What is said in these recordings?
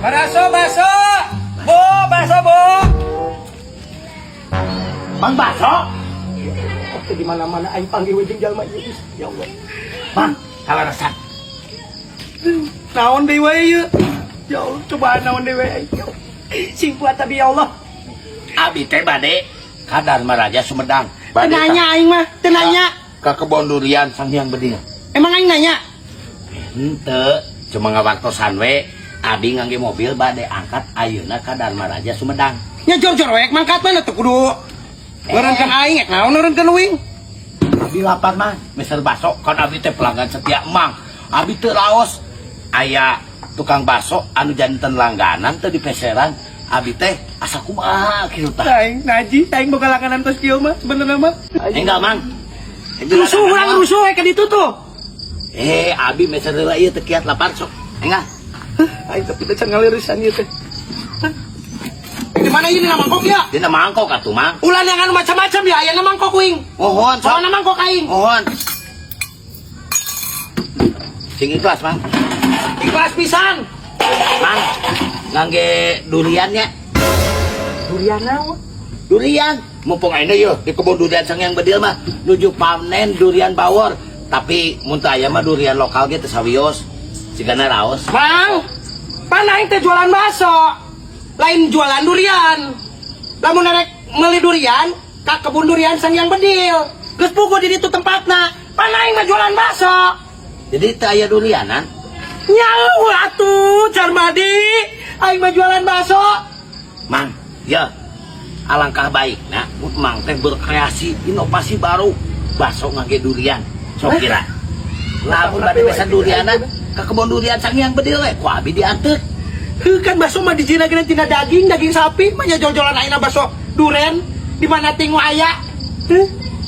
Baso. Bu, baso, Bu. Mang Baso. Oke, di mana-mana aing panggil jeung jalma ieu. Ya Allah. Mang, kalarasan. Naon deui we ieu? Ya Allah, coba naon deui we aing. Sing kuat tapi ya Allah. Abi teh bade ka Dharma Raja Sumedang. Teu nanya aing mah, teu nanya. Ka kebon durian Sang Hyang Bedil. Emang aing nanya? Henteu, cuma ngawartosan we. Abi ngangge mobil bade angkat ayeuna ka Dharma Raja Sumedang. Nya jor-jor we mangkat mana teu kudu. Eureunkeun aing, naon eureunkeun uing? Abi lapar mah, Mister Baso, kan abi teh pelanggan setia Mang. Abi teu raos aya tukang baso anu janten langganan teu di peseran. Abi teh asa kumaha kitu tah. Aing ngaji, aing boga langganan tos kieu mah sebenarnya mah. Enggak, Mang. Rusuh urang rusuh we ka ditu tuh. Abi meser heula ieu teh kiat lapar sok. Enggak. Aing tapi teh can ngalirisan ieu teh. Di mana ini nama mangkok ya? Dina mangkok atuh, Mang. Ulan yang anu macam-macam ya, aya nama mangkok uing. Mohon, sok. Soalna mangkok aing. Mohon. Sing ikhlas, Mang. Ikhlas pisan. Mang, ngangge duriannya. Durian naon? Durian. Mumpung ayeuna yeuh di kebun durian Sang Hyang Bedil mah nuju panen durian bawor. Tapi mun teu aya mah durian lokal ge teu sawios. Sigana raos. Mang, pan aing teh jualan bakso. Lain jualan durian. Lamun arek meuli durian ka kebun durian Sang Hyang Bedil. Geus puguh di ditu tempatna. Pan aing mah jualan bakso. Jadi teu aya durianan. Nyau atuh, Carmadi. Aing mah jualan bakso. Mang, ya. Alangkah baikna Mang teh berkreasi inovasi baru bakso ngangge durian. Sok kira. Lamun bade pesan durianan ka kebun durian Sang Hyang Bedil we, ku abi dianteuk. Kan bakso mah dijinageun tina daging sapi mah nya jol-jolan ayeuna bakso duren di mana tinggu aya.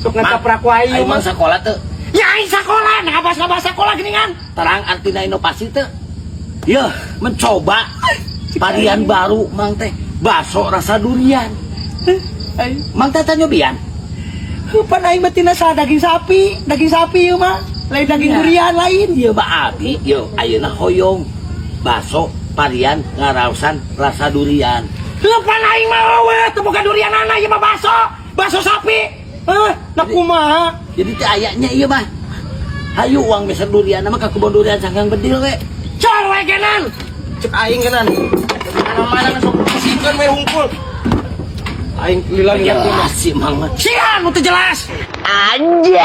Sok ngacaprak wae Ayo mah. Mang sakola teu. Ya aing sakola, ngabas-ngabas sakola geuningan. Terang artina inovasi teu. Yeuh, mencoba varian baru Mang teh, bakso rasa durian. Aing Mang teh nyobian. pan aing mah tina sa daging sapi ieu mah. Lain daging Ya. durian lain. Ieu mah abi, yeuh ayeuna hoyong. Bakso varian ngaraosan rasa durian. Pan aing mah we teu boga durianana ieu mah bakso. Bakso sapi. Nah kumaha? Jadi teh ayanya ieu mah. Hayu uang meser durian mah ka kebun durian Sang Hyang Bedil we. Cor we genan. Cek aing genan. Mana-mana sok sikeun we hungkul. Aing lila Ya lihat si Mang mah. sian, itu jelas. Anjay.